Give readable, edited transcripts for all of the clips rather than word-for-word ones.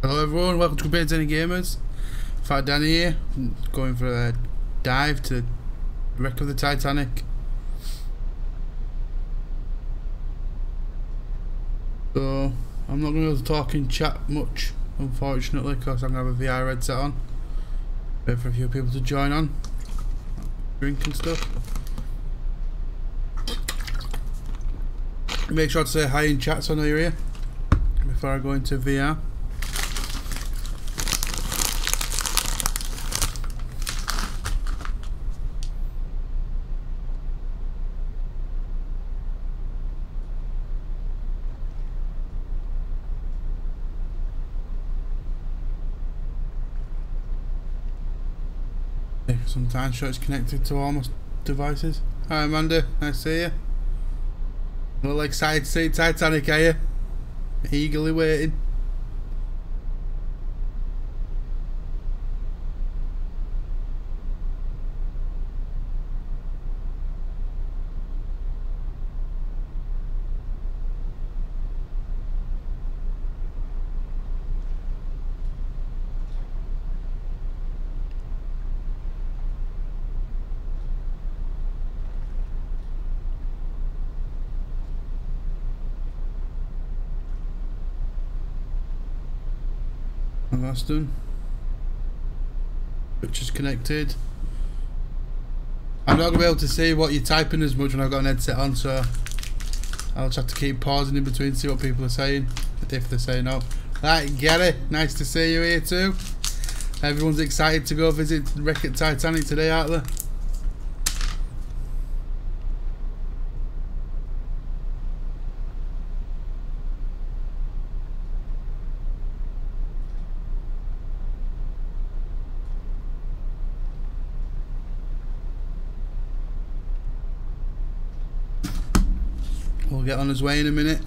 Hello everyone, welcome to Titanic Gamers. Fat Danny here, going for a dive to the wreck of the Titanic. So, I'm not going to be able to talk in chat much, unfortunately, because I'm going to have a VR headset on. Wait for a few people to join on. Drink and stuff. Make sure to say hi in chat so I know you're here before I go into VR. Sometimes sure it's connected to all my devices. Hi Amanda, nice to see you. A little excited to see Titanic, are you? Eagerly waiting. That's done. Which is connected. I'm not going to be able to see what you're typing as much when I've got an headset on, so I'll just have to keep pausing in between to see what people are saying, if they're saying no. Right, Gary, nice to see you here too. Everyone's excited to go visit wreck at Titanic today, aren't they? We'll get on his way in a minute.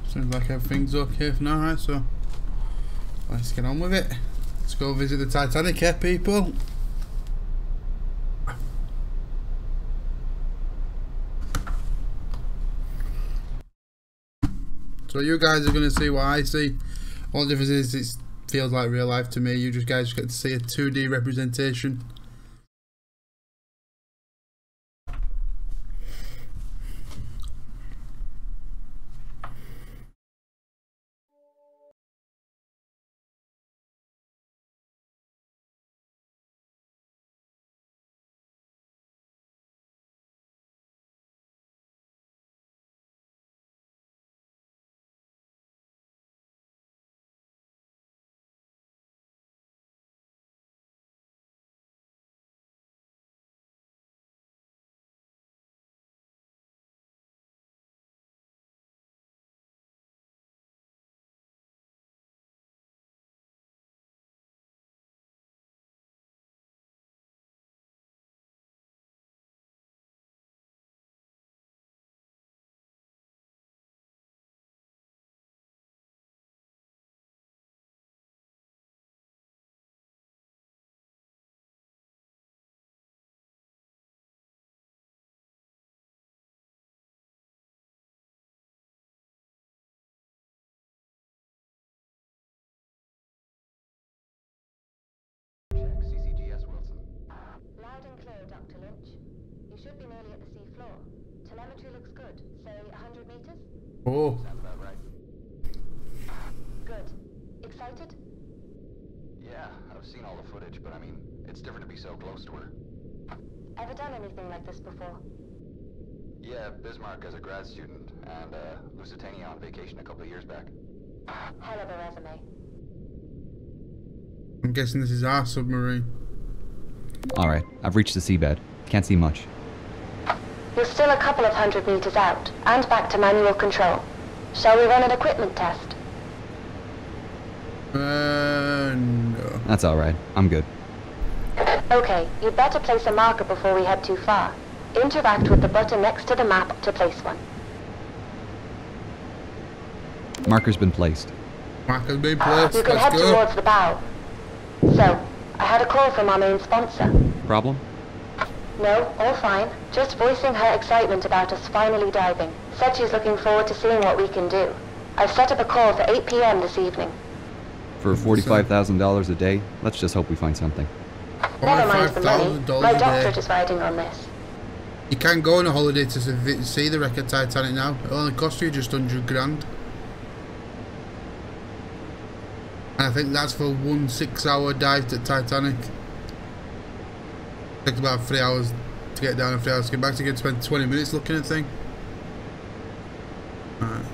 Seems like everything's okay for now, right? So let's get on with it. Let's go visit the Titanic, yeah, people. So you guys are going to see what I see. All the difference is it feels like real life to me. You just guys get to see a 2D representation. Loud and clear, Dr. Lynch. You should be nearly at the sea floor. Telemetry looks good. Say 100 meters? Oh. Sounds about right. Good. Excited? Yeah, I've seen all the footage, but I mean, it's different to be so close to her. Ever done anything like this before? Yeah, Bismarck as a grad student, and Lusitania on vacation a couple of years back. Hell of a resume. I'm guessing this is our submarine. Alright, I've reached the seabed. Can't see much. You're still a couple of 100 meters out, and back to manual control. Shall we run an equipment test? No. That's alright. I'm good. Okay, you'd better place a marker before we head too far. Interact with the button next to the map to place one. Marker's been placed. Marker's been placed. You can head Let's go. towards the bow. So, I had a call from our main sponsor. Problem? No, all fine. Just voicing her excitement about us finally diving. Said she's looking forward to seeing what we can do. I've set up a call for 8 p.m. this evening. For $45,000 a day, let's just hope we find something. Never mind the money. $45,000 My a day. doctorate is riding on this. You can't go on a holiday to see the wreck of Titanic now. It'll only cost you just 100 grand. And I think that's for one 6-hour dive to Titanic. Takes about 3 hours to get down and 3 hours to get back. So you can spend 20 minutes looking at the thing. Alright.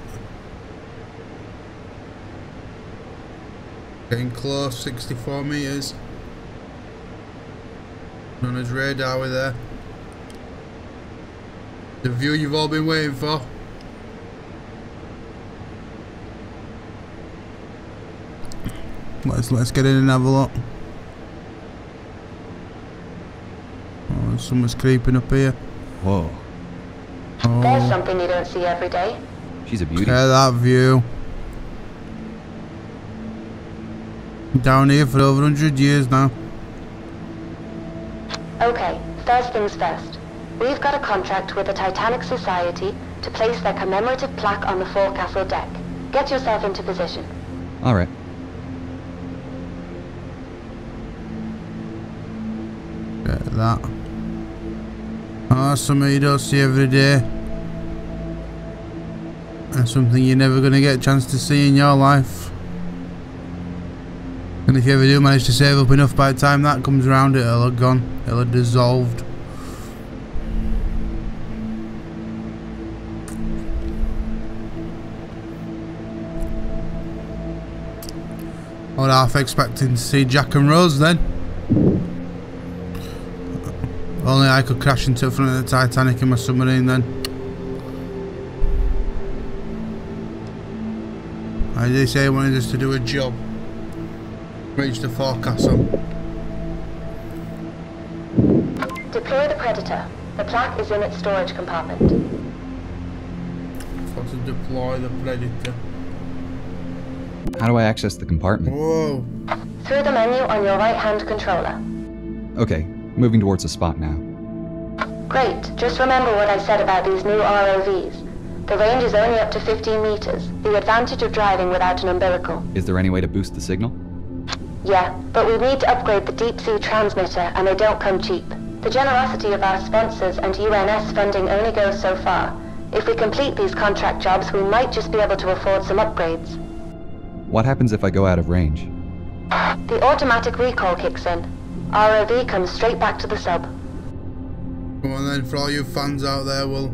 Getting close, 64 meters. On his radar, we're there. The view you've all been waiting for. Let's get in and have a look. Oh, someone's creeping up here. Whoa. There's Oh, something you don't see every day. She's a look beauty. at that view. Down here for over 100 years now. Okay, first things first. We've got a contract with the Titanic Society to place their commemorative plaque on the forecastle deck. Get yourself into position. Alright. Look at that. Oh, something you don't see every day. And something you're never going to get a chance to see in your life. And if you ever do manage to save up enough by the time that comes around, it'll have gone. It'll have dissolved. I was half expecting to see Jack and Rose then. Only I could crash into the front of the Titanic in my submarine then. I did say he wanted us to do a job. Reach the forecastle. Deploy the Predator. The plaque is in its storage compartment. Got to deploy the Predator. How do I access the compartment? Whoa. Through the menu on your right-hand controller. Okay, moving towards the spot now. Great. Just remember what I said about these new ROVs. The range is only up to 15 meters. The advantage of driving without an umbilical. Is there any way to boost the signal? Yeah, but we need to upgrade the deep-sea transmitter, and they don't come cheap. The generosity of our sponsors and UNS funding only goes so far. If we complete these contract jobs, we might just be able to afford some upgrades. What happens if I go out of range? The automatic recall kicks in. ROV comes straight back to the sub. Come on then, for all you fans out there, we'll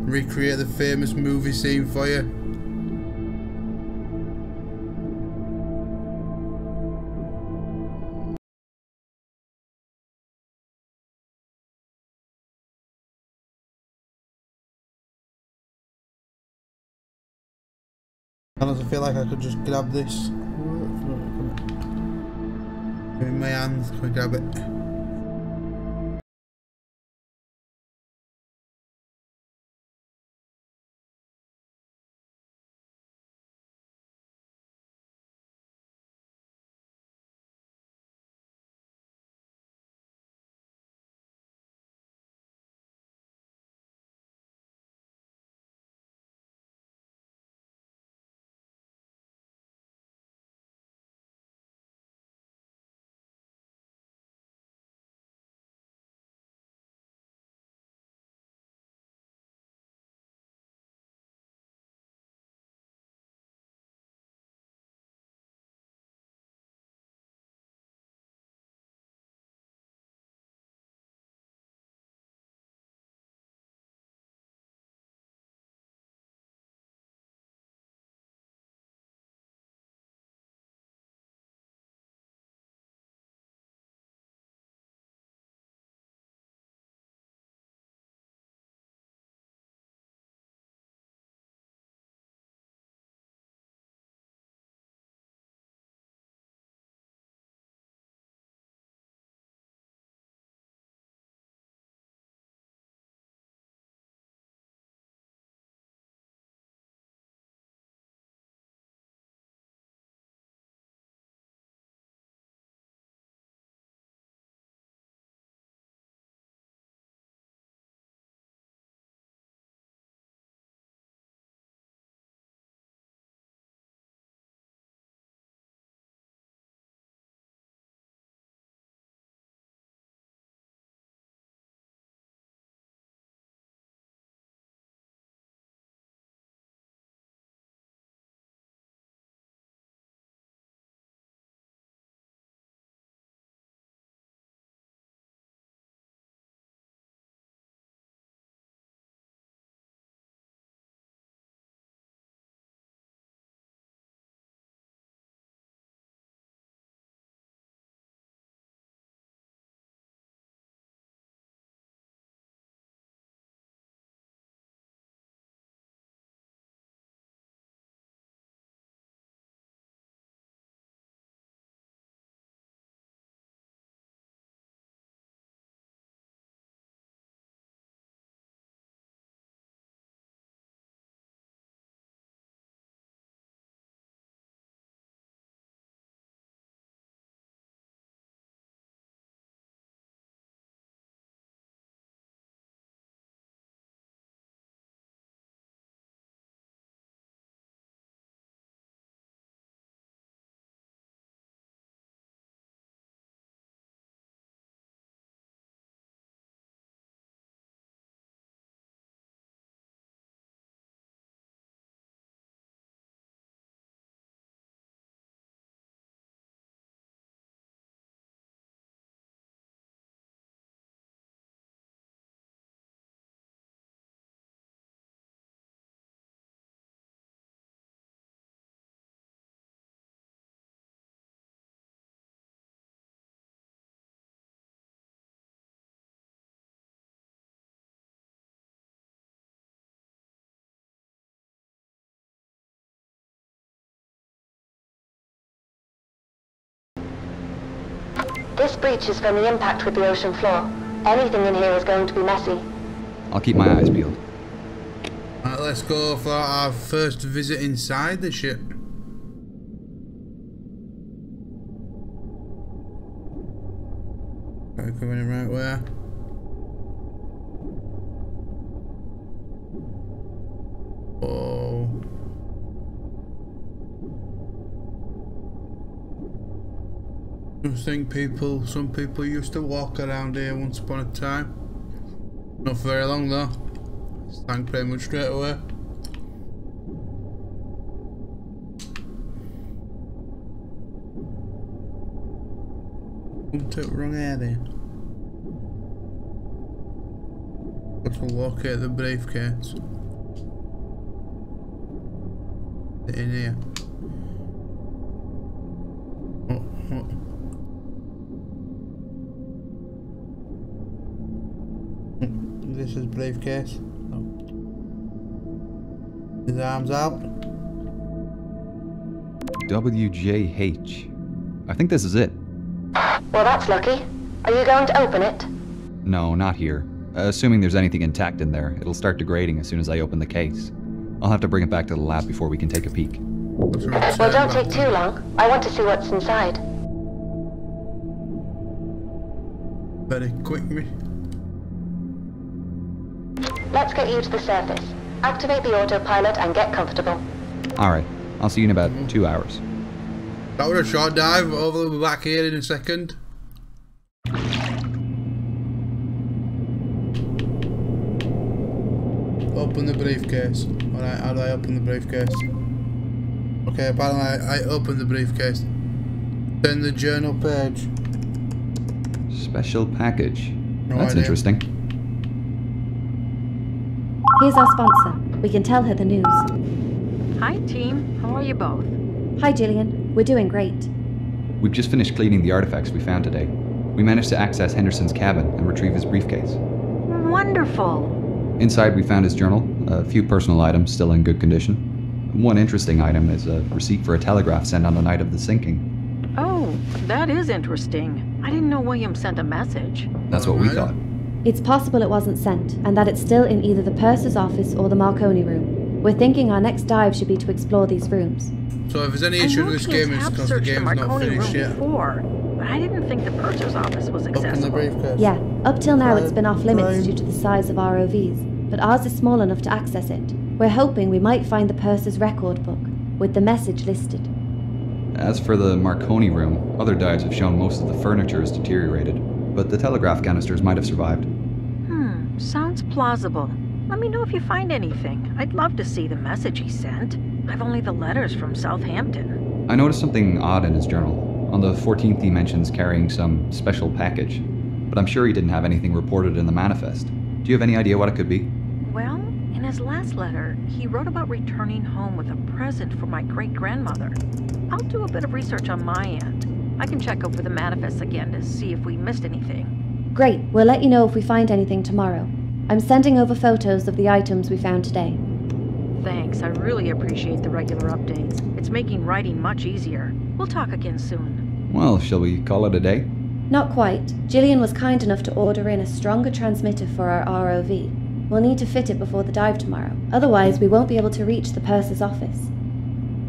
recreate the famous movie scene for you. I honestly feel like I could just grab this in my hands. Can I grab it? This breach is from the impact with the ocean floor. Anything in here is going to be messy. I'll keep my eyes peeled. Right, let's go for our first visit inside the ship. Are we coming in right where? Oh. I think some people used to walk around here once upon a time. Not for very long though. Stank pretty much straight away. Took the wrong area. Got to locate the briefcase. In here. Oh. This is briefcase. Oh. His arms out. WJH. I think this is it. Well, that's lucky. Are you going to open it? No, not here. Assuming there's anything intact in there, it'll start degrading as soon as I open the case. I'll have to bring it back to the lab before we can take a peek. Well, don't take too long. I want to see what's inside. Very quick, me. Let's get you to the surface. Activate the autopilot and get comfortable. Alright, I'll see you in about 2 hours. That was a short dive. Over the back here in a second. Open the briefcase. Alright, how do I open the briefcase? Okay, apparently I opened the briefcase. Turn the journal page. Special package. No That's idea. interesting. Here's our sponsor. We can tell her the news. Hi, team. How are you both? Hi, Gillian. We're doing great. We've just finished cleaning the artifacts we found today. We managed to access Henderson's cabin and retrieve his briefcase. Wonderful. Inside we found his journal, a few personal items still in good condition. One interesting item is a receipt for a telegraph sent on the night of the sinking. Oh, that is interesting. I didn't know William sent a message. That's what we thought. It's possible it wasn't sent, and that it's still in either the purser's office or the Marconi room. We're thinking our next dive should be to explore these rooms. So if there's any issue with this game, it's because the game's not finished yet. Before, but I didn't think the purser's office was Open the accessible. briefcase. Yeah, up till now it's been off limits due to the size of ROVs, but ours is small enough to access it. We're hoping we might find the purser's record book, with the message listed. As for the Marconi room, other dives have shown most of the furniture is deteriorated, but the telegraph canisters might have survived. Sounds plausible. Let me know if you find anything. I'd love to see the message he sent. I've only the letters from Southampton. I noticed something odd in his journal. On the 14th he mentions carrying some special package, but I'm sure he didn't have anything reported in the manifest. Do you have any idea what it could be? Well, in his last letter, he wrote about returning home with a present for my great-grandmother. I'll do a bit of research on my end. I can check over the manifest again to see if we missed anything. Great, we'll let you know if we find anything tomorrow. I'm sending over photos of the items we found today. Thanks, I really appreciate the regular updates. It's making writing much easier. We'll talk again soon. Well, shall we call it a day? Not quite. Gillian was kind enough to order in a stronger transmitter for our ROV. We'll need to fit it before the dive tomorrow. Otherwise, we won't be able to reach the purser's office.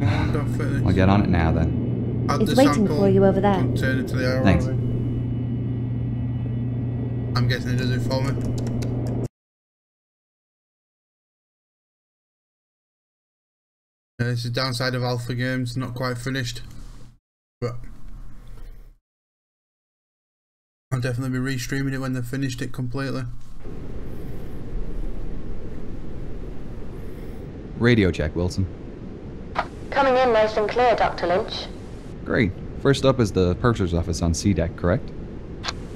I'll get on it now then. Add It's the waiting sample for you over there. and turn it to the ROV. Thanks. I'm guessing it does it for me. This is downside of alpha games, not quite finished, but I'll definitely be restreaming it when they've finished it completely. Radio check, Wilson. Coming in nice and clear, Dr. Lynch. Great. First up is the purser's office on C deck, correct?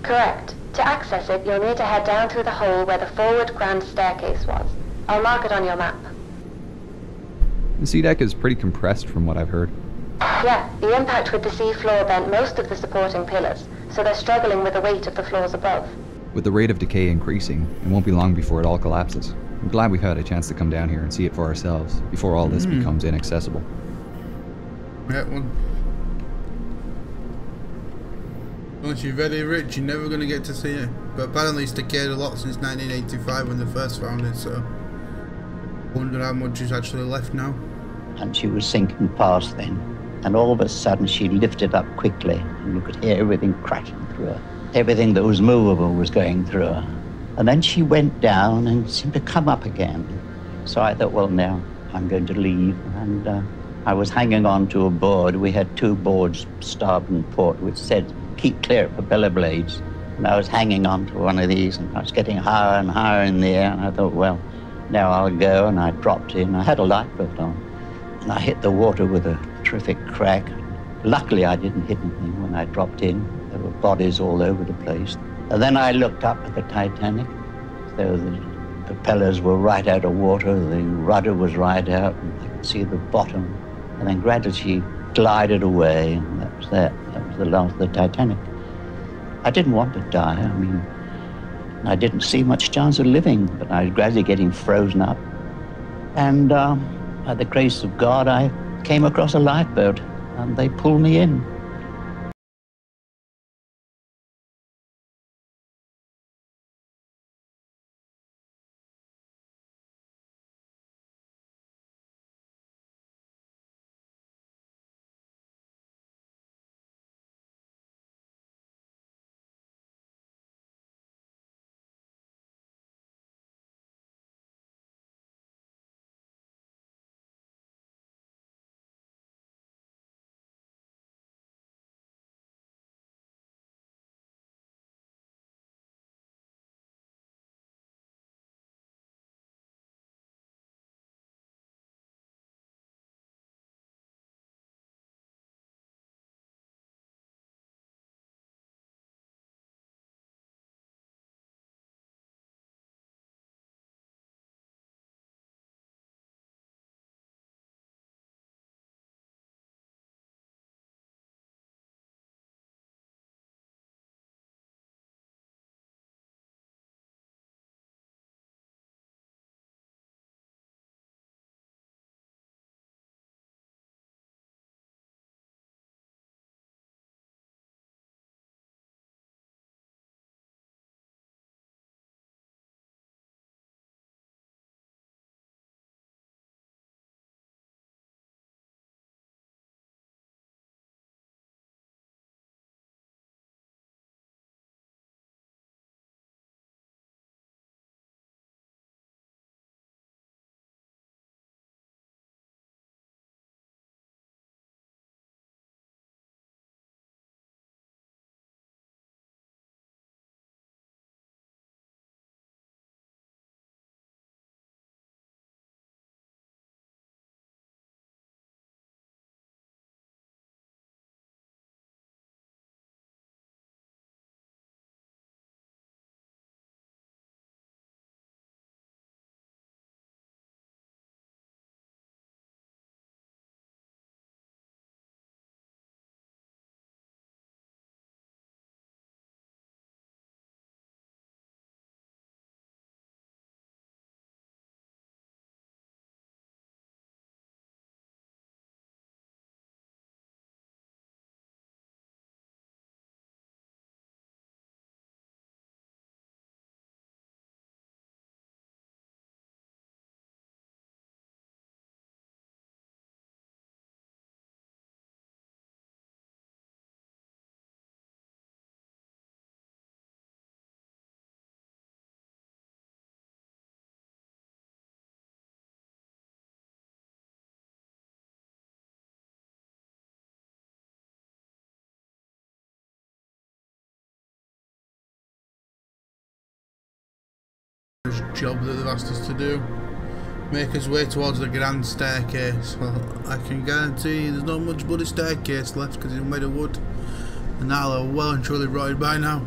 Correct. To access it, you'll need to head down through the hole where the forward grand staircase was. I'll mark it on your map. The C deck is pretty compressed from what I've heard. Yeah, the impact with the sea floor bent most of the supporting pillars, so they're struggling with the weight of the floors above. With the rate of decay increasing, it won't be long before it all collapses. I'm glad we've had a chance to come down here and see it for ourselves before all this becomes inaccessible. Yeah, one. Unless you're very rich, you're never going to get to see it. But apparently it's decayed a lot since 1985 when they first found it, so I wonder how much is actually left now. And she was sinking fast then. And all of a sudden she lifted up quickly, and you could hear everything crashing through her. Everything that was movable was going through her. And then she went down and seemed to come up again. So I thought, well, now I'm going to leave. And I was hanging on to a board. We had 2 boards, starboard and port, which said, keep clear of propeller blades. And I was hanging on to one of these, and I was getting higher and higher in the air. And I thought, well, now I'll go. And I dropped in. I had a lifeboat on. And I hit the water with a terrific crack. Luckily, I didn't hit anything when I dropped in. There were bodies all over the place. And then I looked up at the Titanic. So the propellers were right out of water, the rudder was right out, and I could see the bottom. And then gradually she glided away, and that was that. That was the last of the Titanic. I didn't want to die. I mean, I didn't see much chance of living, but I was gradually getting frozen up. And by the grace of God, I came across a lifeboat, and they pulled me in. Job that they've asked us to do. Make us way towards the grand staircase. Well, I can guarantee you there's not much bloody staircase left because it's made of wood, and that'll have well and truly rotted by now.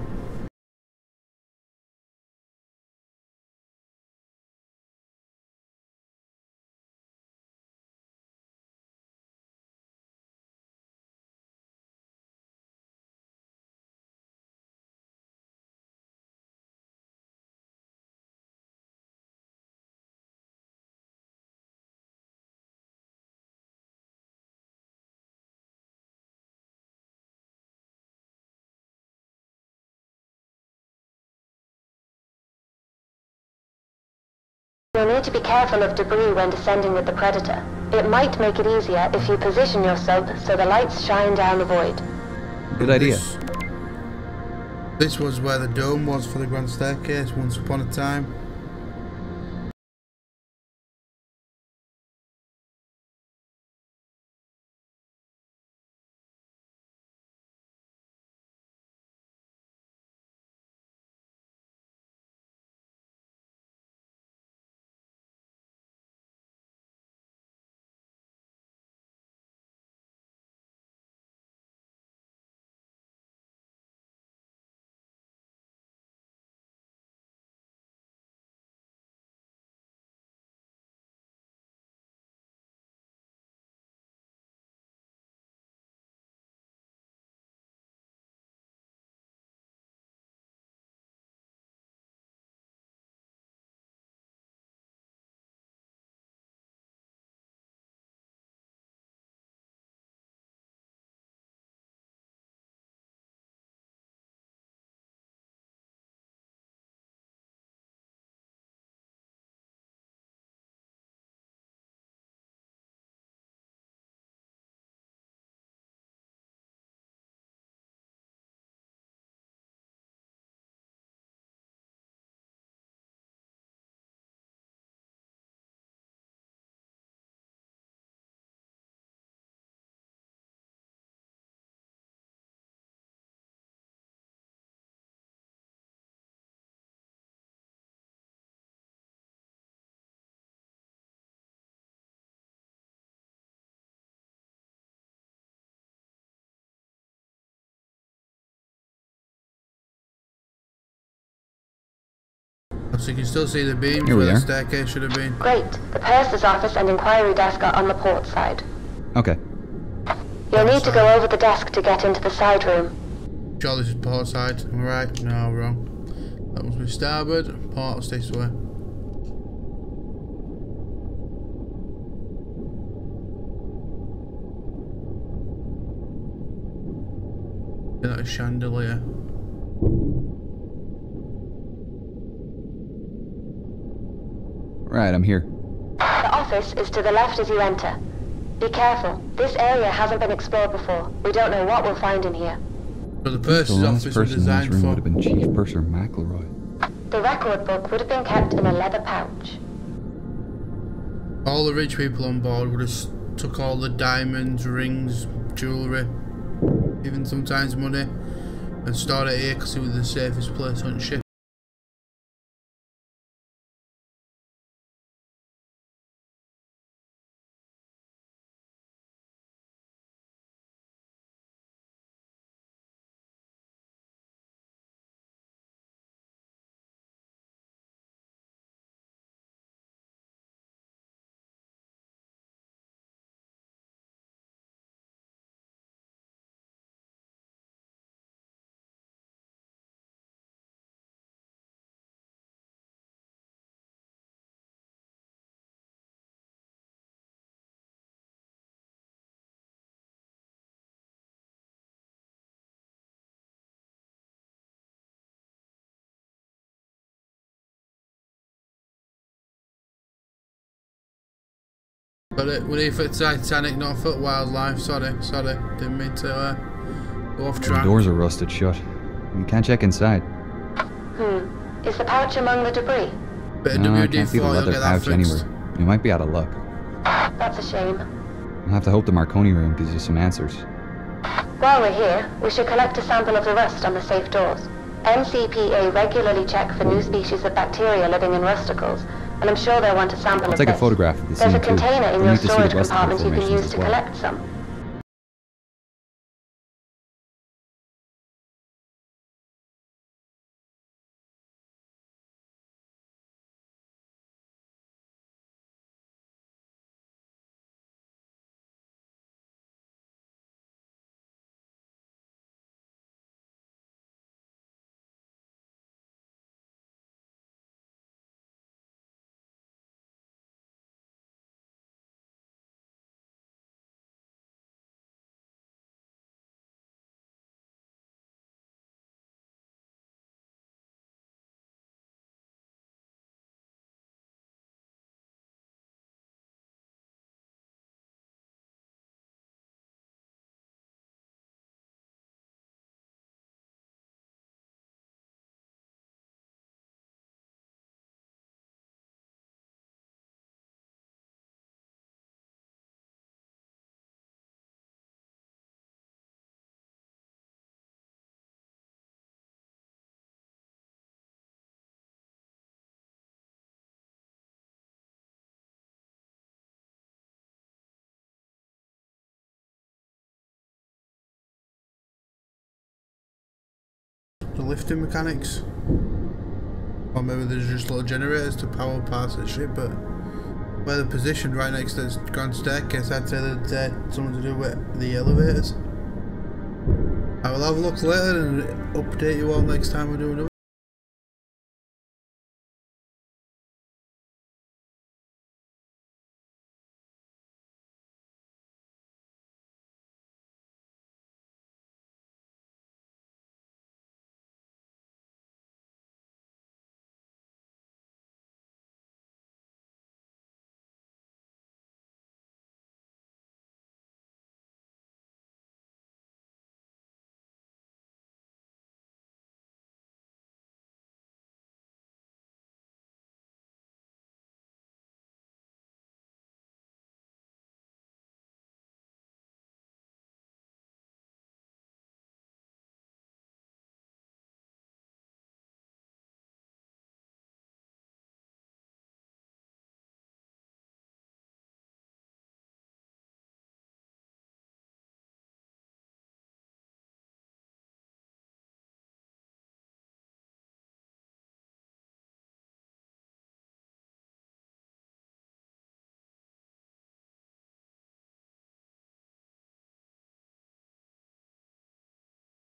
You'll need to be careful of debris when descending with the Predator. It might make it easier if you position your sub so the lights shine down the void. Good idea. This was where the dome was for the grand staircase once upon a time. So you can still see the beams Here we where the are. staircase should have been. Great. The purser's office and inquiry desk are on the port side. Okay. You'll need to go over the desk to get into the side room. Sure, this is port side. Am I right? No, wrong. That must be starboard. Port's this way. That a chandelier. Right, I'm here. The office is to the left as you enter. Be careful. This area hasn't been explored before. We don't know what we'll find in here. So the The purser's last office was person in this designed room for. would have been Chief Purser McElroy. The record book would have been kept in a leather pouch. All the rich people on board would have took all the diamonds, rings, jewellery, even sometimes money, and stored it here because it was the safest place on ship. But it would for Titanic, not for wildlife. Sorry, didn't mean to go off The track. doors are rusted shut. You can't check inside. Is the pouch among the debris? Bit of No, I can't see the WD-40, you'll leather get that pouch fixed. anywhere. You might be out of luck. That's a shame. I'll have to hope the Marconi room gives you some answers. While we're here, we should collect a sample of the rust on the safe doors. NCPA regularly check for new species of bacteria living in rusticles, and I'm sure they'll want a sample I'll of take a this. photograph of the There's scene a too. container in We'll your need to see the storage rust compartment you can formations use as to well. collect some. lifting mechanics. Or maybe there's just little generators to power parts of the ship, but where they're positioned right next to the grand staircase, I'd say that something to do with the elevators. I will have a look later and update you all next time we do another.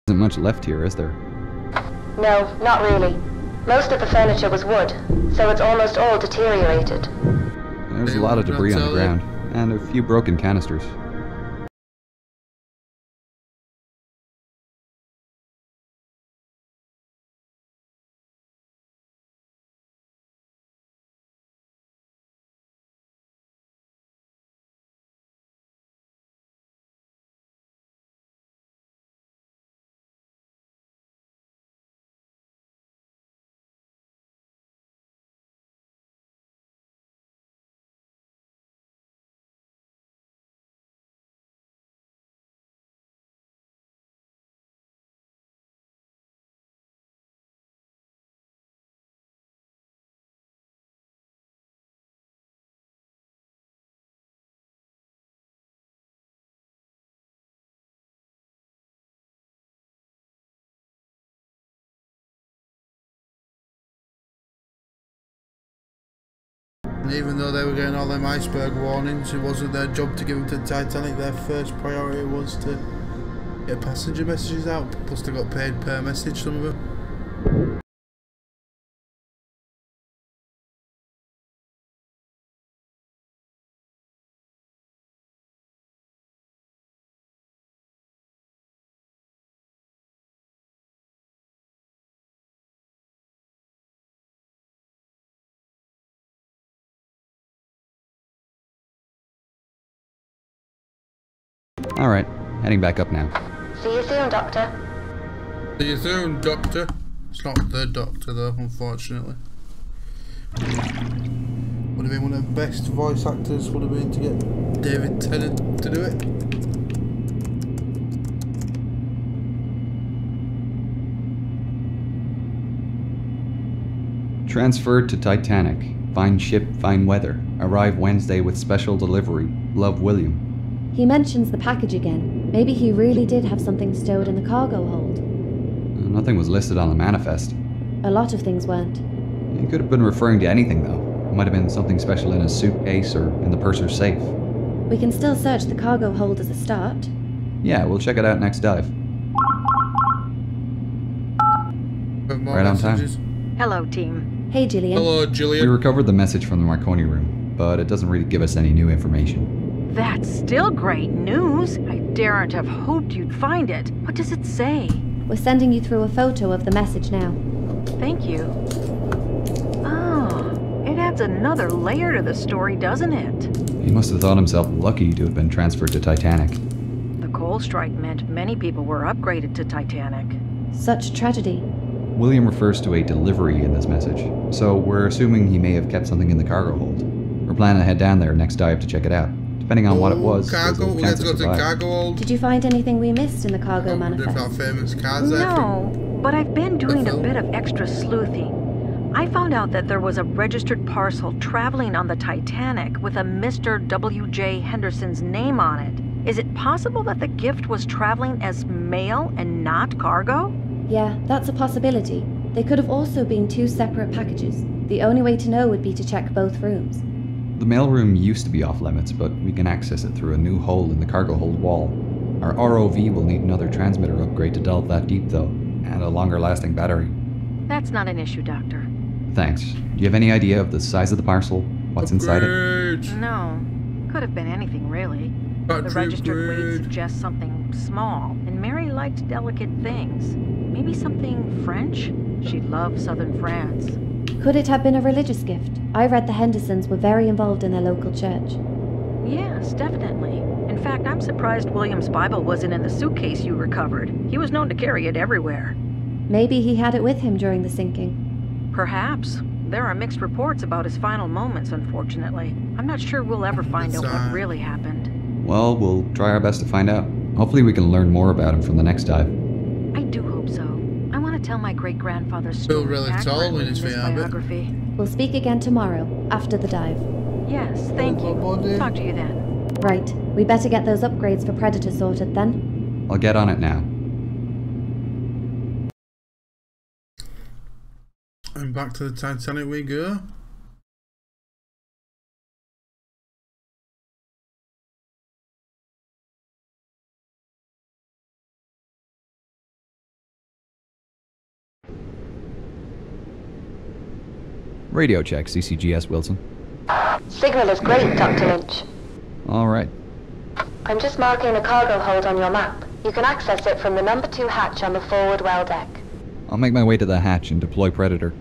Isn't much left here, is there? No, not really. Most of the furniture was wood, so it's almost all deteriorated. There's a lot of debris on the ground, and a few broken canisters. And even though they were getting all them iceberg warnings, it wasn't their job to give them to the Titanic. Their first priority was to get passenger messages out, plus they got paid per message, some of them. Alright, heading back up now. See you soon, Doctor. See you soon, Doctor. It's not the Doctor though, unfortunately. Would have been one of the best voice actors, would have been to get David Tennant to do it. Transferred to Titanic. Fine ship, fine weather. Arrive Wednesday with special delivery. Love, William. He mentions the package again. Maybe he really did have something stowed in the cargo hold. Nothing was listed on the manifest. A lot of things weren't. He could have been referring to anything, though. It might have been something special in his suitcase or in the purser's safe. We can still search the cargo hold as a start. Yeah, we'll check it out next dive. Right on time. Hello, team. Hey, Gillian. Hello, We Gillian. recovered the message from the Marconi room, but it doesn't really give us any new information. That's still great news. I daren't have hoped you'd find it. What does it say? We're sending you through a photo of the message now. Thank you. Oh, it adds another layer to the story, doesn't it? He must have thought himself lucky to have been transferred to Titanic. The coal strike meant many people were upgraded to Titanic. Such tragedy. William refers to a delivery in this message, so we're assuming he may have kept something in the cargo hold. We're planning to head down there next dive to check it out. Depending on what it was, there's Cargo, a we chance had to of go to survival. cargo hold. Did you find anything we missed in the cargo I wonder if manifest? that famous card's there from No, but I've been doing a film? bit of extra sleuthing. I found out that there was a registered parcel traveling on the Titanic with a Mr. W.J. Henderson's name on it. Is it possible that the gift was traveling as mail and not cargo? Yeah, that's a possibility. They could have also been 2 separate packages. The only way to know would be to check both rooms. The mailroom used to be off limits, but we can access it through a new hole in the cargo hold wall. Our ROV will need another transmitter upgrade to delve that deep, though, and a longer lasting battery. That's not an issue, Doctor. Thanks. Do you have any idea of the size of the parcel? What's inside it? Upgrade. No. Could have been anything, really. The Battery registered weight upgrade. suggests something small, and Mary liked delicate things. Maybe something French? She loved southern France. Could it have been a religious gift? I read the Hendersons were very involved in their local church. Yes, definitely. In fact, I'm surprised William's Bible wasn't in the suitcase you recovered. He was known to carry it everywhere. Maybe he had it with him during the sinking. Perhaps. There are mixed reports about his final moments, unfortunately. I'm not sure we'll ever find out what really happened. Well, we'll try our best to find out. Hopefully we can learn more about him from the next dive. I do hope so. I want to tell my great-grandfather's story Feel really tall accurately when it's in this for you, I bet. biography. We'll speak again tomorrow, after the dive. Yes, thank you. Buddy. Talk to you then. Right, we better get those upgrades for Predator sorted then. I'll get on it now. And back to the Titanic we go. Radio check, CCGS Wilson. Signal is great, Dr. Lynch. Alright. I'm just marking the cargo hold on your map. You can access it from the number 2 hatch on the forward well deck. I'll make my way to the hatch and deploy Predator.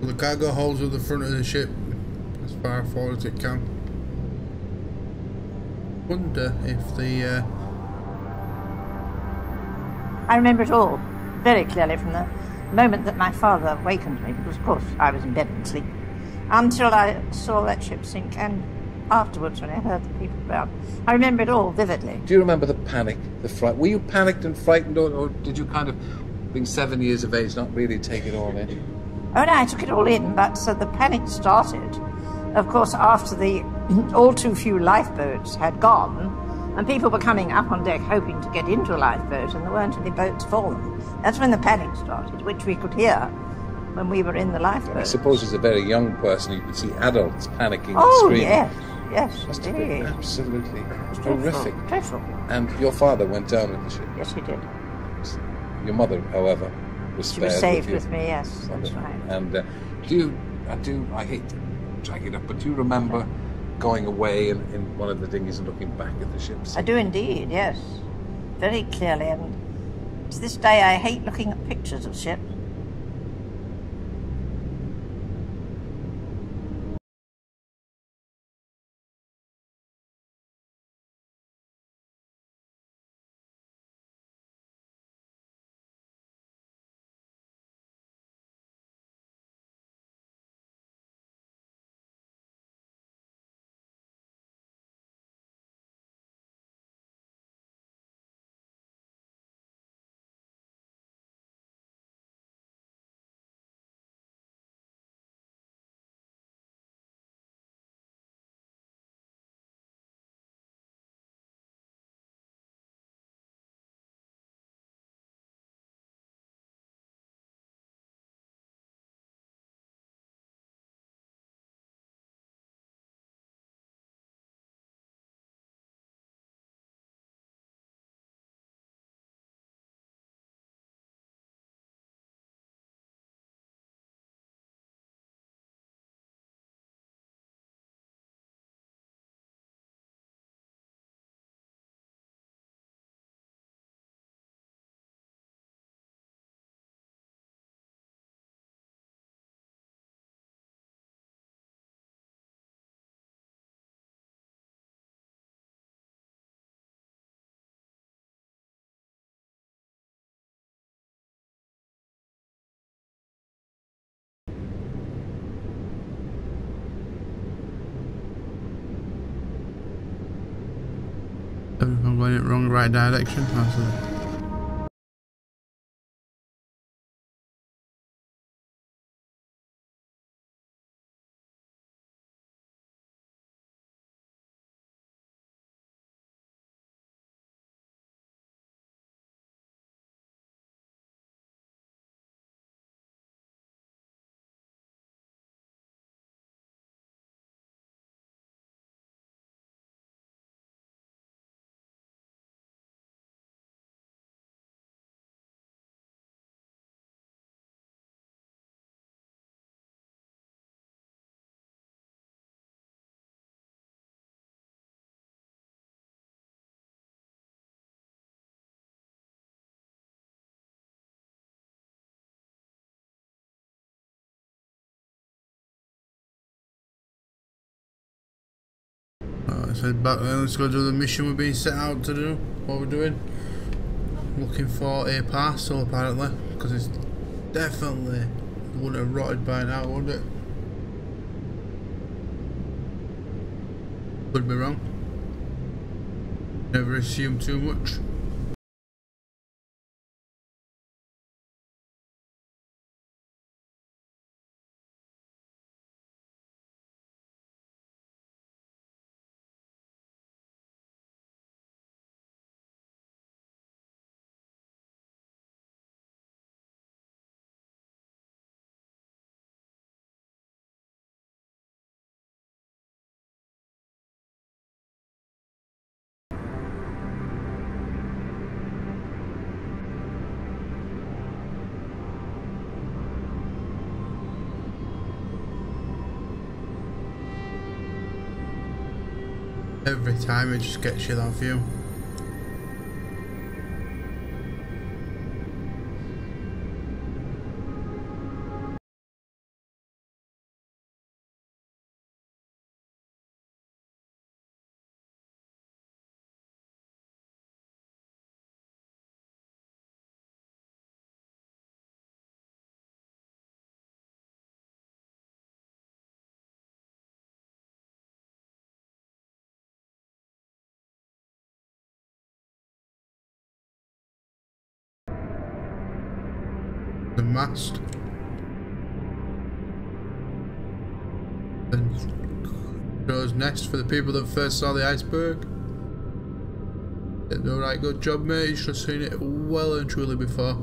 The cargo holds at the front of the ship as far forward as it can. Wonder if the I remember it all very clearly from the moment that my father wakened me, because of course I was in bed and asleep, until I saw that ship sink, and afterwards when I heard the people around. I remember it all vividly. Do you remember the panic, the fright? Were you panicked and frightened, or did you kind of, being 7 years of age, not really take it all in? Oh no, I took it all in, but the panic started, of course, after the all too few lifeboats had gone, and people were coming up on deck hoping to get into a lifeboat, and there weren't any boats for them. That's when the panic started, which we could hear when we were in the lifeboat. I suppose as a very young person you could see adults panicking and Oh, screaming. yes, Must have been indeed. absolutely Dreadful, horrific. dreadful. And your father went down with the ship. Yes, he did. Your mother, however, was She spared was saved you. with me, yes, that's Wonderful. right. And I hate to drag it up, but do you remember going away in one of the dinghies and looking back at the ship? I do indeed, yes. Very clearly, and to this day I hate looking at pictures of ships. I'm going in the wrong right direction. That's it. said back then, let's go do the mission we're being set out to do. What we're doing. Looking for a parcel apparently, because it's definitely wouldn't have rotted by now, would it? Could be wrong. Never assume too much. Every time it just gets you that view. The mast. And Joe's nest for the people that first saw the iceberg. Didn't do a right good job, mate. You should have seen it well and truly before.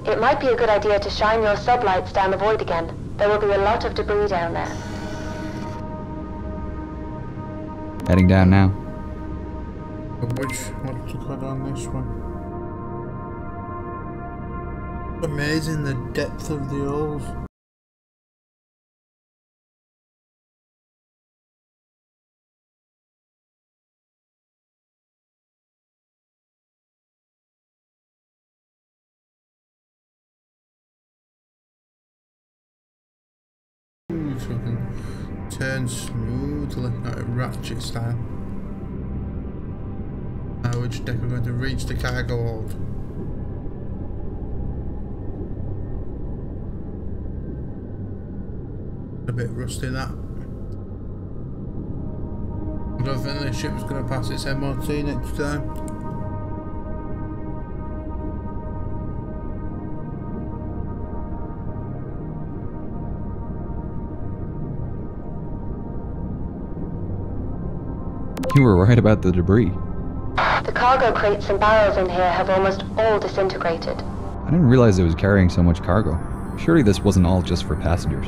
It might be a good idea to shine your sublights down the void again. There will be a lot of debris down there. Heading down now. Which one to cut on this one? Amazing the depth of the holes. Ooh, so I can turn smoothly, like a ratchet style. Now which deck we're going to reach the cargo hold. A bit rusty that. I don't think this ship's going to pass its MOT next time. You were right about the debris. The cargo crates and barrels in here have almost all disintegrated. I didn't realize it was carrying so much cargo. Surely this wasn't all just for passengers.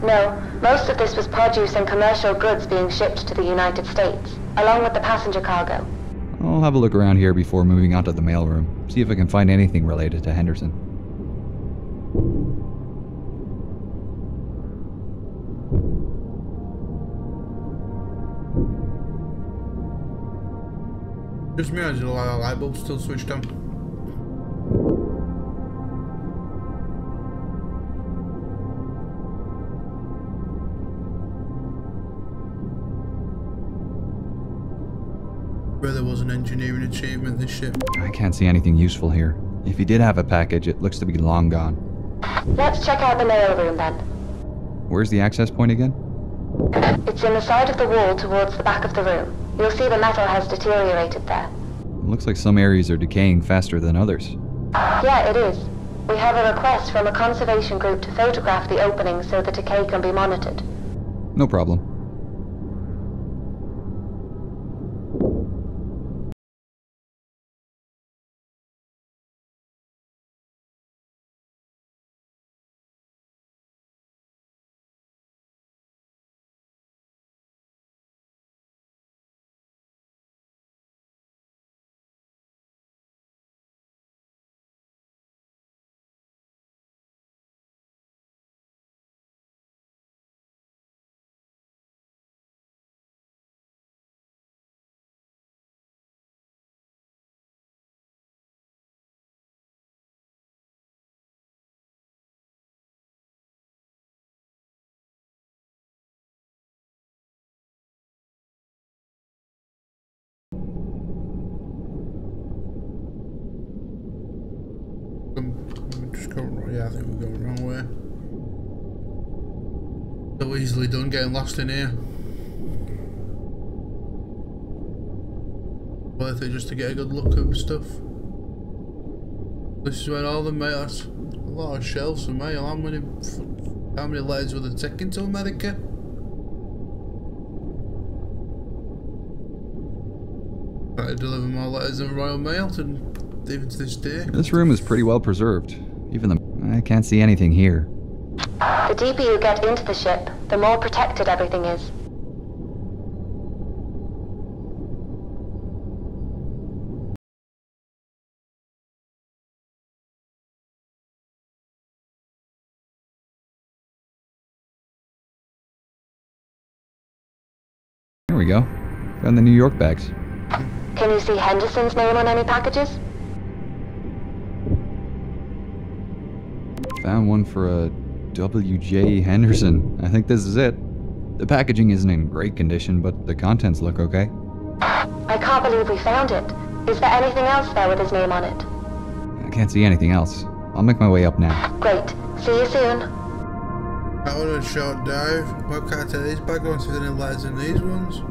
No, most of this was produce and commercial goods being shipped to the United States, along with the passenger cargo. I'll have a look around here before moving on to the mailroom, see if I can find anything related to Henderson. Just me, or is the light bulb still switched on? Really was an engineering achievement, this ship. I can't see anything useful here. If he did have a package, it looks to be long gone. Let's check out the mail room then. Where's the access point again? It's in the side of the wall towards the back of the room. You'll see the metal has deteriorated there. It looks like some areas are decaying faster than others. Yeah, it is. We have a request from a conservation group to photograph the opening so the decay can be monitored. No problem. Just go wrong. Yeah, I think we're going the wrong way. So easily done getting lost in here. Worth it just to get a good look at stuff. This is where all the mail. That's a lot of shelves for mail. How many letters were they taking to America? Try to deliver more letters than Royal Mail even to this day. This room is pretty well preserved. I can't see anything here. The deeper you get into the ship, the more protected everything is. Here we go. Found the New York bags. Can you see Henderson's name on any packages? Found one for a W.J. Henderson. I think this is it. The packaging isn't in great condition, but the contents look okay. I can't believe we found it. Is there anything else there with his name on it? I can't see anything else. I'll make my way up now. Great. See you soon. That was a short dive. Why can't I take these back ones if there's any letters in these ones?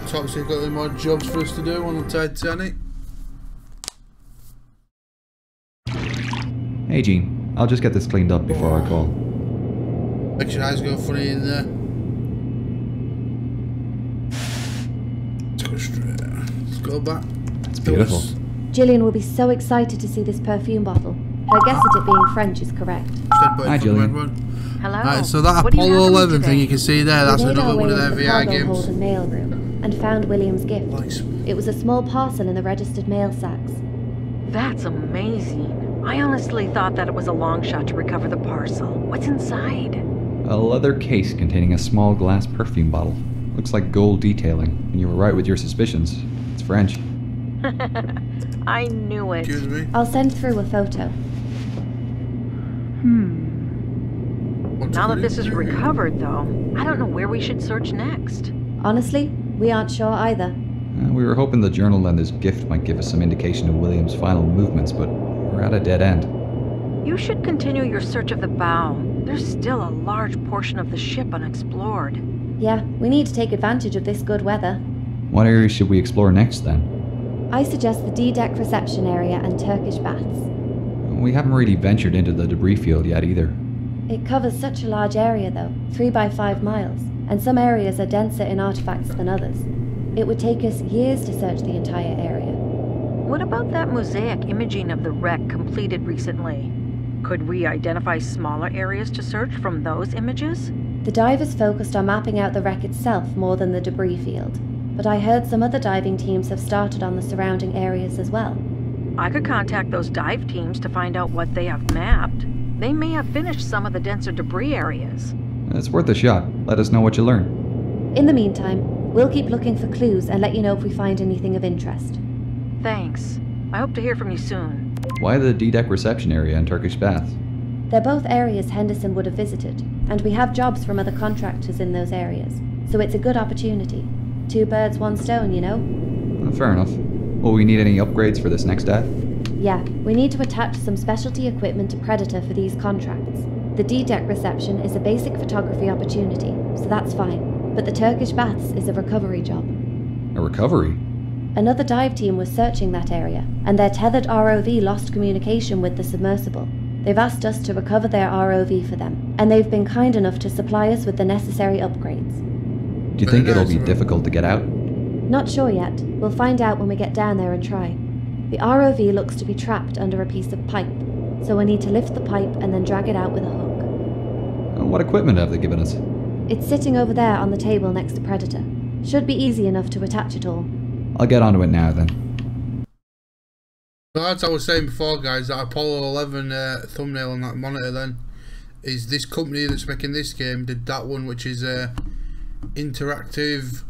Top secret, got any more jobs for us to do on the Titanic? Hey Gene, I'll just get this cleaned up before I call. Makes your eyes go funny in there. Let's go straight. Let's go back. It's beautiful. Gillian will be so excited to see this perfume bottle. Her guess at it being French is correct. Hi Gillian. Hello. Right, so that What do you Apollo have for me 11 thing today? you can see there, that's We made our another way one of into their the VR cargo hold games. and mail room and found William's gift. Nice. It was a small parcel in the registered mail sacks. That's amazing. I honestly thought that it was a long shot to recover the parcel. What's inside? A leather case containing a small glass perfume bottle. Looks like gold detailing, and you were right with your suspicions. It's French. I knew it. Excuse me. I'll send through a photo. Now that this is recovered, though, I don't know where we should search next. Honestly, we aren't sure either. We were hoping the journal and his gift might give us some indication of William's final movements, but we're at a dead end. You should continue your search of the bow. There's still a large portion of the ship unexplored. Yeah, we need to take advantage of this good weather. What area should we explore next, then? I suggest the D-deck reception area and Turkish baths. We haven't really ventured into the debris field yet, either. It covers such a large area though, 3 by 5 miles, and some areas are denser in artifacts than others. It would take us years to search the entire area. What about that mosaic imaging of the wreck completed recently? Could we identify smaller areas to search from those images? The divers focused on mapping out the wreck itself more than the debris field, but I heard some other diving teams have started on the surrounding areas as well. I could contact those dive teams to find out what they have mapped. They may have finished some of the denser debris areas. It's worth a shot. Let us know what you learn. In the meantime, we'll keep looking for clues and let you know if we find anything of interest. Thanks. I hope to hear from you soon. Why the D-deck reception area and Turkish baths? They're both areas Henderson would have visited, and we have jobs from other contractors in those areas, so it's a good opportunity. 2 birds, 1 stone, you know? Fair enough. Will we need any upgrades for this next dive? Yeah, we need to attach some specialty equipment to Predator for these contracts. The D-deck reception is a basic photography opportunity, so that's fine. But the Turkish baths is a recovery job. A recovery? Another dive team was searching that area, and their tethered ROV lost communication with the submersible. They've asked us to recover their ROV for them, and they've been kind enough to supply us with the necessary upgrades. Do you think it'll be difficult to get out? Not sure yet. We'll find out when we get down there and try. The ROV looks to be trapped under a piece of pipe, so we'll need to lift the pipe and then drag it out with a hook. What equipment have they given us? It's sitting over there on the table next to Predator. Should be easy enough to attach it all. I'll get onto it now then. Well, as I was saying before, guys, that Apollo 11 thumbnail on that monitor then is this company that's making this game did that one, which is a interactive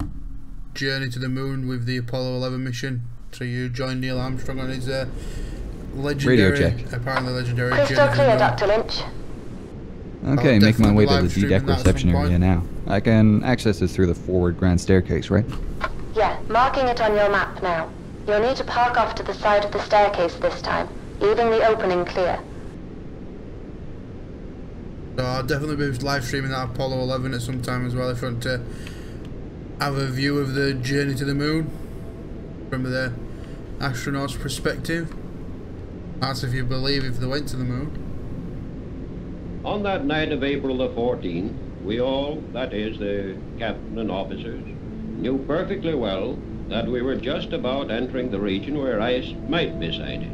journey to the moon with the Apollo 11 mission. So you join Neil Armstrong on his legendary, radio check. Apparently legendary Crystal journey to the clear, moon. Dr. Lynch. Okay, I'll making my way definitely to the live D-deck streaming that at reception some area point. now. I can access this through the forward grand staircase, right? Yeah, marking it on your map now. You'll need to park off to the side of the staircase this time, leaving the opening clear. So I'll definitely be live streaming that Apollo 11 at some time as well if you want to have a view of the journey to the moon from the astronaut's perspective. That's if you believe if they went to the moon. On that night of April the 14th, we all, that is, the captain and officers, knew perfectly well that we were just about entering the region where ice might be sighted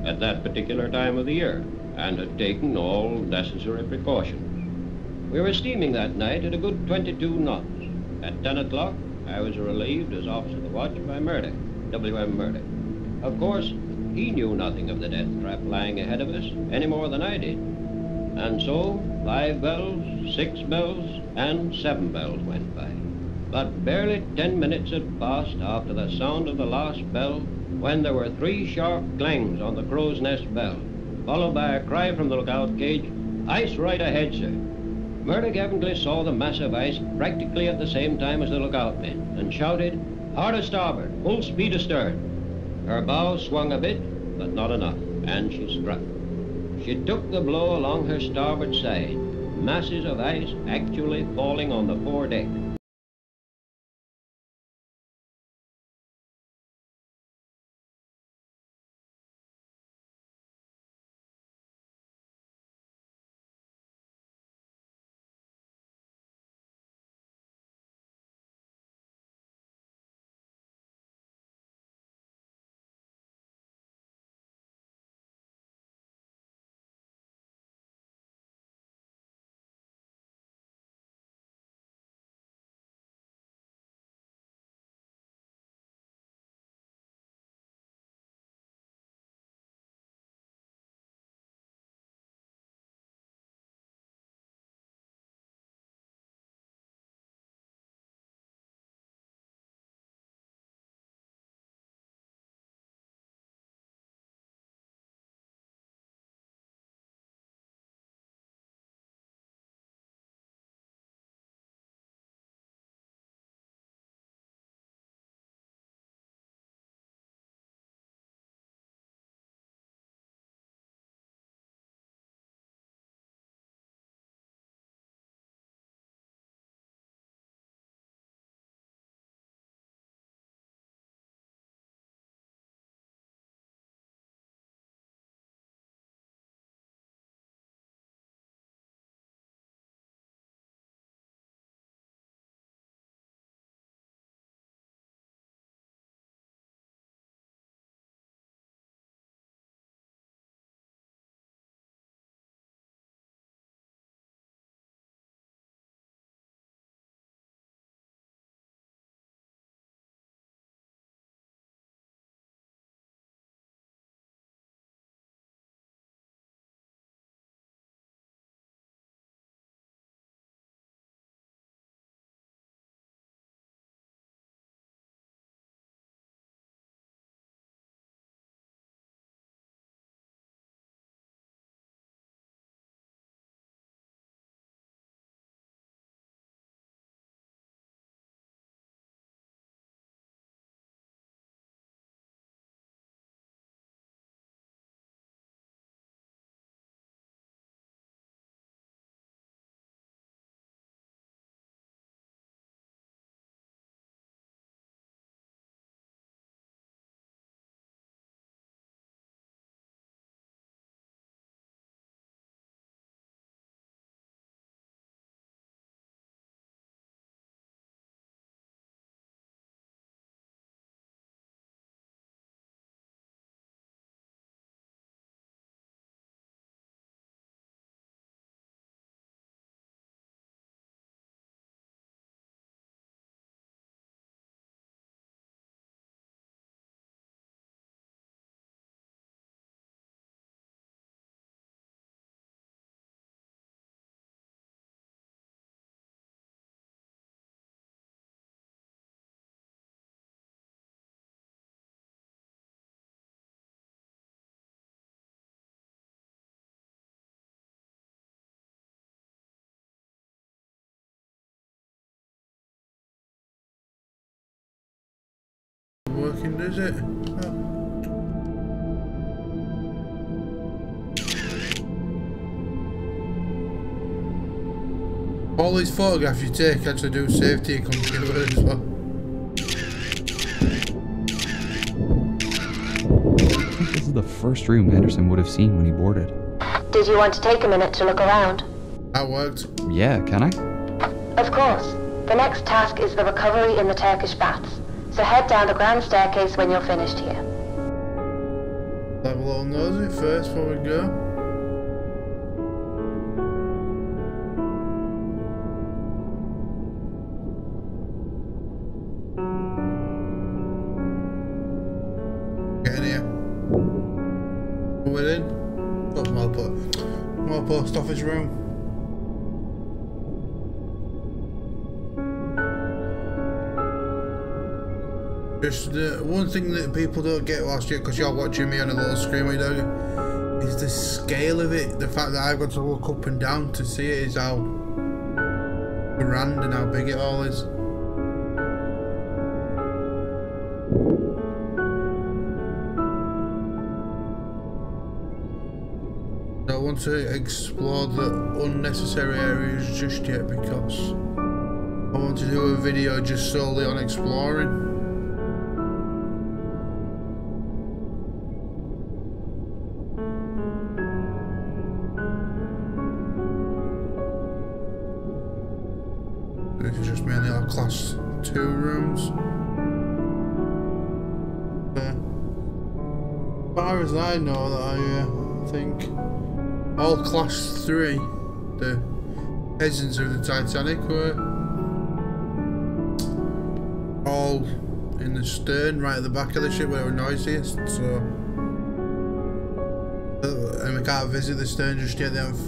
at that particular time of the year, and had taken all necessary precautions. We were steaming that night at a good 22 knots. At 10 o'clock, I was relieved as officer of the watch by Murdoch, W.M. Murdoch. Of course, he knew nothing of the death trap lying ahead of us any more than I did. And so, 5 bells, 6 bells, and 7 bells went by. But barely 10 minutes had passed after the sound of the last bell when there were 3 sharp clangs on the crow's nest bell, followed by a cry from the lookout cage, "Ice right ahead, sir." Murdoch evidently saw the massive ice practically at the same time as the lookout men and shouted, "Hard a starboard, full speed astern." Her bow swung a bit, but not enough, and she struck. She took the blow along her starboard side, masses of ice actually falling on the foredeck. working, does it? Oh. All these photographs you take actually do save to your computer as well. I think this is the first room Anderson would have seen when he boarded. Did you want to take a minute to look around? That worked. Yeah, can I? Of course. The next task is the recovery in the Turkish baths. So head down the grand staircase when you're finished here. Have a little nosy first before we go. Get in here. We're in. Oh, more post office room. Just one thing that people don't get whilst you, because you're watching me on a little screen, what you do, is the scale of it. The fact that I've got to look up and down to see it is how grand and how big it all is. I don't want to explore the unnecessary areas just yet because I want to do a video just solely on exploring. This is just mainly our class 2 rooms. As far as I know, that I think all class 3, the peasants of the Titanic, were all in the stern, right at the back of the ship where they were noisiest. So, and we can't visit the stern just yet. They haven't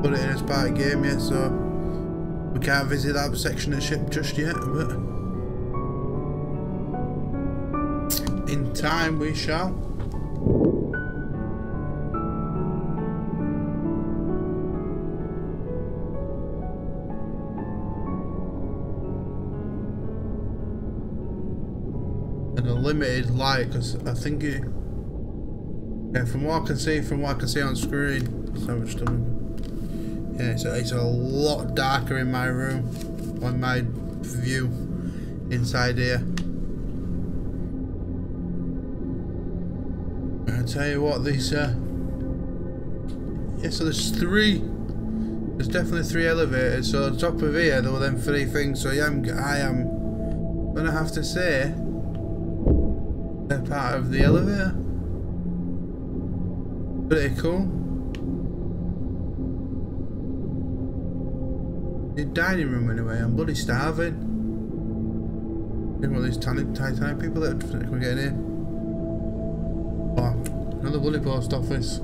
put it in as part of the game yet, so we can't visit that section of the ship just yet, but in time we shall. And a limited light, because I think it, yeah, from what I can see on screen, so much stuff. Yeah, it's a lot darker in my room, on my view inside here. I'll tell you what, these yeah, so there's definitely 3 elevators. So on top of here there were them 3 things, so I am gonna have to say they're part of the elevator. Pretty cool. The dining room anyway, I'm bloody starving. One of these Titanic people that we're getting in. Oh, another bloody post office.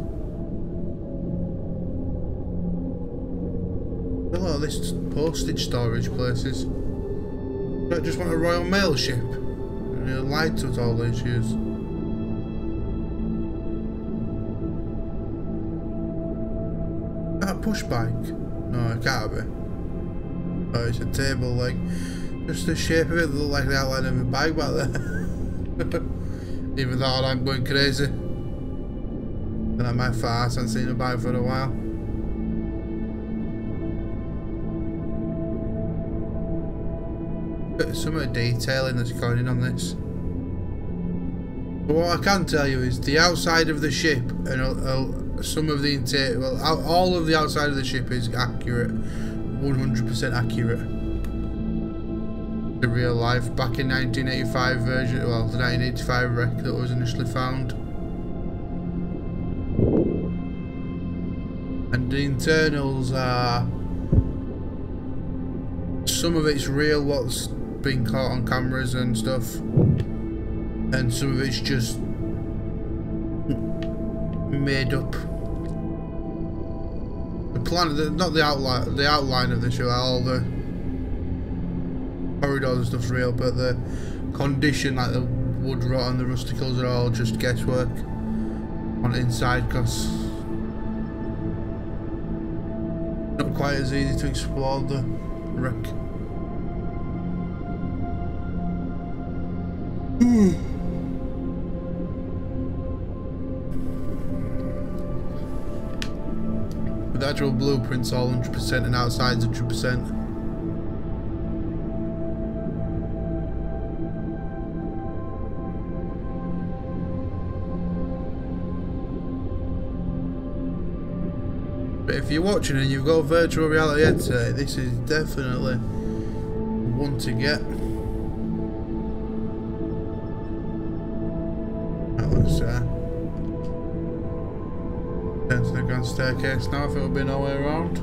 A lot of this postage storage places. I just want a Royal Mail ship. And you lied to it all these years. That a push bike? No, it can't be. Oh, it's a table, like, just the shape of it looked like the outline of a bike back there. Even though I'm going crazy. And I might fart, I haven't seen a bike for a while. But some of the detailing that's going in on this. But what I can tell you is the outside of the ship and some of the interior, well, all of the outside of the ship is accurate. 100% accurate to real life. Back in 1985 version, well, the 1985 wreck that was initially found. And the internals are, some of it's real, what's been caught on cameras and stuff, and some of it's just made up. Plan, not the outline of the show, all the corridors and stuff's real, but the condition, like the wood rot and the rusticles, are all just guesswork on the inside, because not quite as easy to explore the wreck. With actual blueprints all 100% and outside's 100%. But if you're watching and you've got a virtual reality headset, this is definitely one to get. Let's turn to the grand staircase now, if it'll be no way around.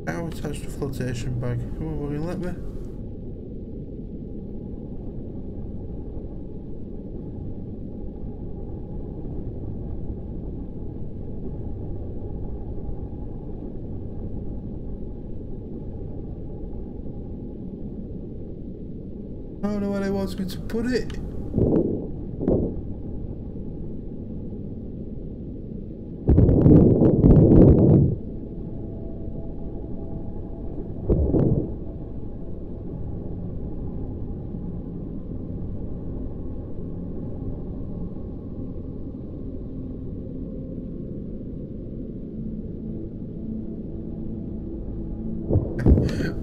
How attach the flotation bag? Come on, will you let me? I don't know where he wants me to put it.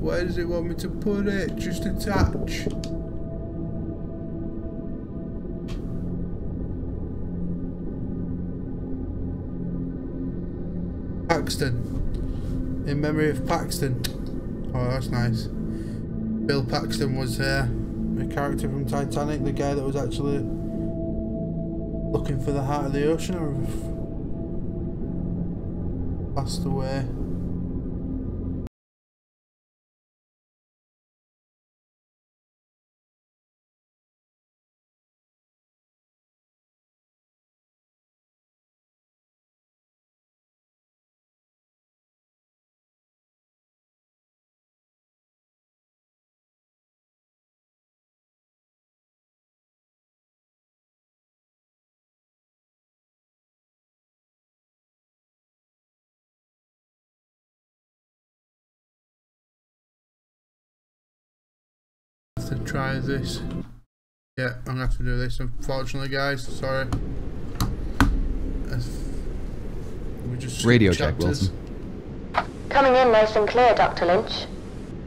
Where does it want me to put it? Just attach. Paxton. In memory of Paxton. Oh, that's nice. Bill Paxton was a character from Titanic, the guy that was actually looking for the heart of the ocean, or passed away. To try this. Yeah, I'm gonna have to do this, unfortunately, guys. Sorry. We just Radio check, Wilson. Coming in nice and clear, Dr. Lynch.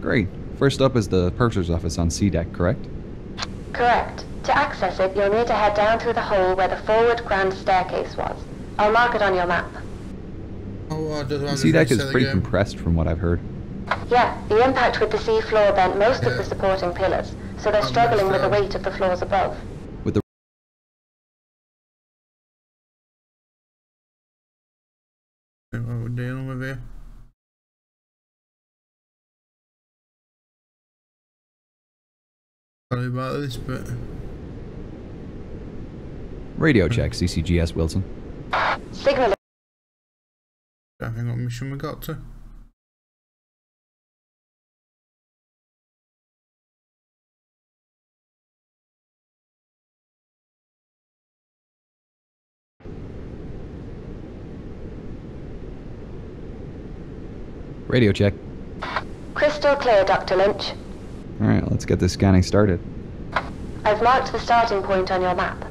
Great. First up is the purser's office on C deck, correct? Correct. To access it, you'll need to head down through the hole where the forward grand staircase was. I'll mark it on your map. C deck is pretty compressed from what I've heard. Yeah, the impact with the sea floor bent most of the supporting pillars, so they're struggling with the weight of the floors above. With the what we're dealing with here. Sorry about this, but radio check, CCGS Wilson. Signal. I think what mission we got to. Radio check. Crystal clear, Dr. Lynch. Alright, let's get this scanning started. I've marked the starting point on your map.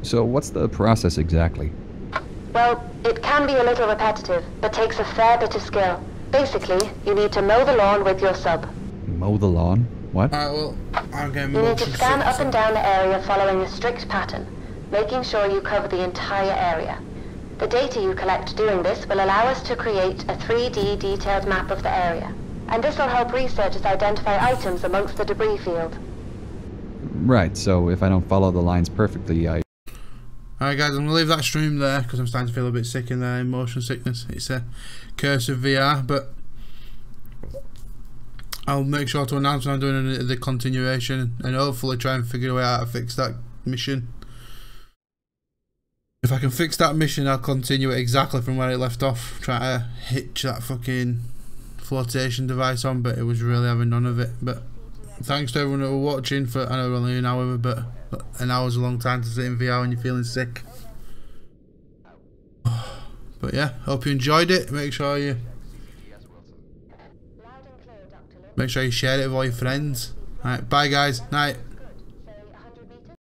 So what's the process exactly? Well, it can be a little repetitive, but takes a fair bit of skill. Basically, you need to mow the lawn with your sub. Mow the lawn? What? Alright, well, I'm getting You need to scan up and down the area following a strict pattern, making sure you cover the entire area. The data you collect doing this will allow us to create a 3D detailed map of the area. And this will help researchers identify items amongst the debris field. Right, so if I don't follow the lines perfectly, I... Alright guys, I'm going to leave that stream there because I'm starting to feel a bit sick in there, motion sickness. It's a curse of VR, but I'll make sure to announce when I'm doing the continuation and hopefully try and figure out how to fix that mission. If I can fix that mission, I'll continue it exactly from where it left off. Try to hitch that fucking flotation device on, but it was really having none of it. But thanks to everyone who were watching for, I know we're only an hour, but an hour's a long time to sit in VR when you're feeling sick. But yeah, hope you enjoyed it. Make sure you shared it with all your friends. Alright, bye guys. Night.